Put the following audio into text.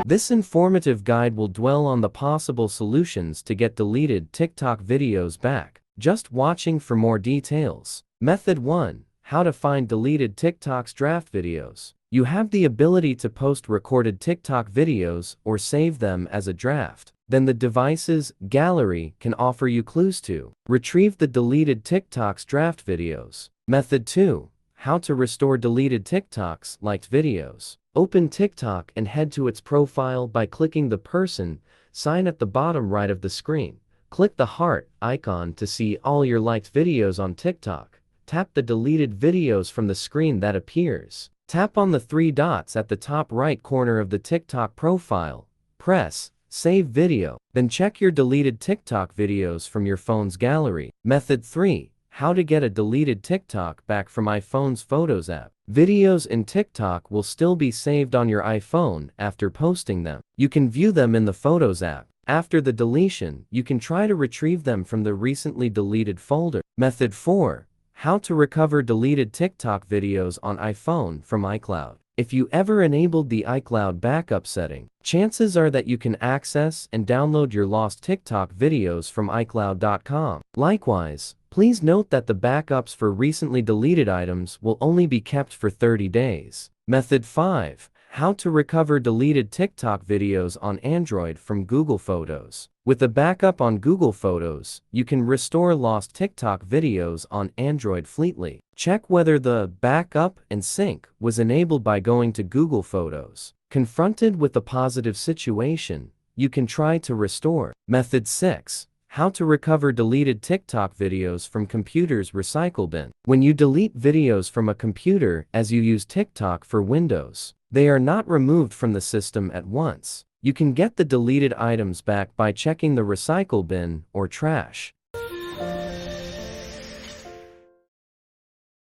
This informative guide will dwell on the possible solutions to get deleted TikTok videos back. Just watching for more details. Method 1. How to find deleted TikTok's draft videos. You have the ability to post recorded TikTok videos or save them as a draft. Then the device's gallery can offer you clues to retrieve the deleted TikTok's draft videos. Method 2. How to restore deleted TikTok's liked videos. Open TikTok and head to its profile by clicking the person sign at the bottom right of the screen. Click the heart icon to see all your liked videos on TikTok. Tap the deleted videos from the screen that appears. Tap on the three dots at the top right corner of the TikTok profile. Press Save Video. Then check your deleted TikTok videos from your phone's gallery. Method 3. How to get a deleted TikTok back from iPhone's Photos app. Videos in TikTok will still be saved on your iPhone after posting them. You can view them in the Photos app. After the deletion, you can try to retrieve them from the recently deleted folder. Method 4. How to recover deleted TikTok videos on iPhone from iCloud. If you ever enabled the iCloud backup setting, chances are that you can access and download your lost TikTok videos from iCloud.com. Likewise, please note that the backups for recently deleted items will only be kept for 30 days. Method 5. How to recover deleted TikTok videos on Android from Google Photos. With a backup on Google Photos, you can restore lost TikTok videos on Android fleetly. Check whether the backup and sync was enabled by going to Google Photos. Confronted with a positive situation, you can try to restore. Method 6. How to recover deleted TikTok videos from computer's recycle bin. When you delete videos from a computer as you use TikTok for Windows, they are not removed from the system at once. You can get the deleted items back by checking the recycle bin or trash.